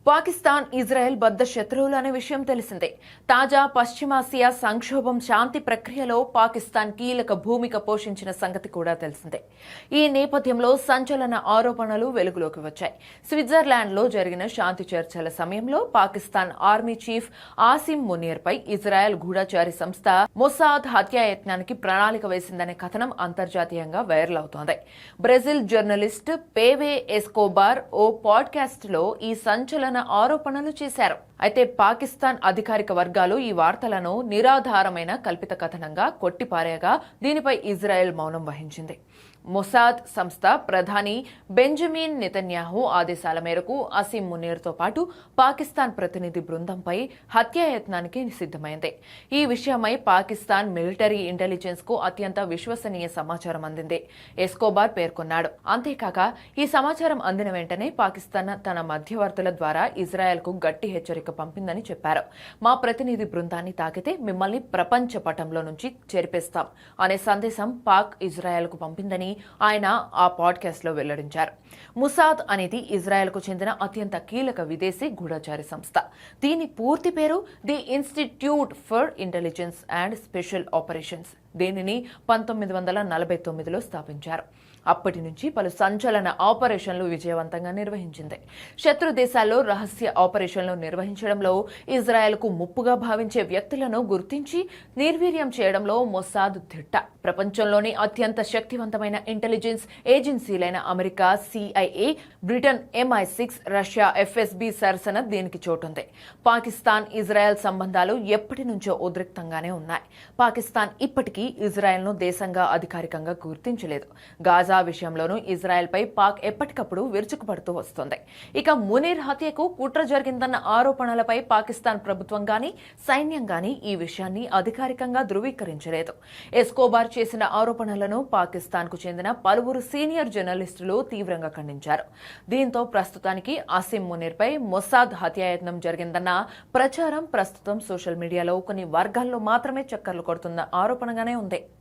Pakistan, Israel బద్ద శత్రువులు అనే విషయం తెలిసిందే. తాజా పశ్చిమాసియా సంక్షోభం శాంతి ప్రక్రియలో పాకిస్తాన్ కీలక భూమిక పోషించిన సంగతి కూడా తెలిసిందే. ఈ నేపథ్యంలో సంచలన ఆరోపణలు వెలుగులోకి వచ్చాయి. స్విట్జర్లాండ్లో జరిగిన శాంతి చర్చల సమయంలో పాకిస్తాన్ ఆర్మీ చీఫ్ ఆసిమ్ మునీర్పై ఇజ్రాయెల్ గూఢచారి సంస్థ మొసాద్ హత్యాయత్నానికి ప్రణాళిక వేసిందనే కథనం అంతర్జాతీయంగా వైరల్ అవుతోంది. బ్రెజిల్ జర్నలిస్ట్ పేవే ఎస్కోబార్ ఓ పాడ్కాస్ట్లో ఈ సంచలన ఆరోపణలు చేశారు. అయితే పాకిస్తాన్ అధికారిక వర్గాలు ఈ వార్తలను నిరాధారమైన కల్పిత కథనంగా కొట్టిపారేయగా దీనిపై ఇజ్రాయెల్ మౌనం వహించింది. మొసాద్ సంస్థ ప్రధాని బెంజమిన్ నెతన్యాహు ఆదేశాల మేరకు అసీం మునీర్తో పాటు పాకిస్తాన్ ప్రతినిధి బృందంపై హత్యాయత్నానికి సిద్ధమైంది. ఈ విషయమై పాకిస్తాన్ మిలిటరీ ఇంటెలిజెన్స్ కు అత్యంత విశ్వసనీయ సమాచారం అందింది. ఎస్కోబార్ పేర్కొన్నాడు. అంతేకాక ఈ సమాచారం అందిన వెంటనే పాకిస్తాన్ తన మధ్యవర్తుల ద్వారా ఇజ్రాయెల్ కు గట్టి హెచ్చరిక పంపిందని చెప్పారు. మా ప్రతినిధి బృందాన్ని తాకితే మిమ్మల్ని ప్రపంచ పటంలో నుంచి చెరిపేస్తాం అనే సందేశం పాక్ ఇజ్రాయెల్ కు పంపిందని ఆయన ఆ పాడ్కాస్ట్ లో వెల్లడించారు. ముసాద్ అనేది ఇజ్రాయెల్ కు చెందిన అత్యంత కీలక విదేశీ గూఢచారి సంస్థ. దీని పూర్తి పేరు the institute for intelligence and special operations. దీనిని 1949లో స్థాపించారు. అప్పటి నుంచి పలు సంచలన ఆపరేషన్లు విజయవంతంగా నిర్వహించింది. శత్రు దేశాల్లో రహస్య ఆపరేషన్లు నిర్వహించడంలో ఇజ్రాయెల్ కు ముప్పుగా భావించే వ్యక్తులను గుర్తించి నిర్వీర్యం చేయడంలో మొసాద్ దిట్ట. ప్రపంచంలోని అత్యంత శక్తివంతమైన ఇంటెలిజెన్స్ ఏజెన్సీలైన America CIA, Britain MI6, Russia FSB సరసన దీనికి చోటుంది. పాకిస్తాన్, ఇజ్రాయెల్ సంబంధాలు ఎప్పటి నుంచో ఉద్రిక్తంగానే ఉన్నాయి. పాకిస్తాన్ ఇప్పటికీ ఇజ్రాయెల్ ను దేశంగా అధికారికంగా గుర్తించలేదు. గాజా విషయంలోనూ ఇజ్రాయెల్ పై పాక్ ఎప్పటికప్పుడు విరుచుకుపడుతూ వస్తోంది. ఇక మునీర్ హత్యకు కుట్ర జరిగిందన్న ఆరోపణలపై పాకిస్తాన్ ప్రభుత్వం గానీ సైన్యం గానీ ఈ విషయాన్ని అధికారికంగా ధృవీకరించలేదు. ఎస్కోబార్ చేసిన ఆరోపణలను పాకిస్తాన్ కు చెందిన పలువురు సీనియర్ జర్నలిస్టులు తీవ్రంగా ఖండించారు. దీంతో ప్రస్తుతానికి అసీం మునీర్ పై మొసాద్ హత్యాయత్నం జరిగిందన్న ప్రచారం ప్రస్తుతం సోషల్ మీడియాలో కొన్ని వర్గాల్లో మాత్రమే చక్కర్లు కొడుతున్న ఆరోపణగానే ఉంది.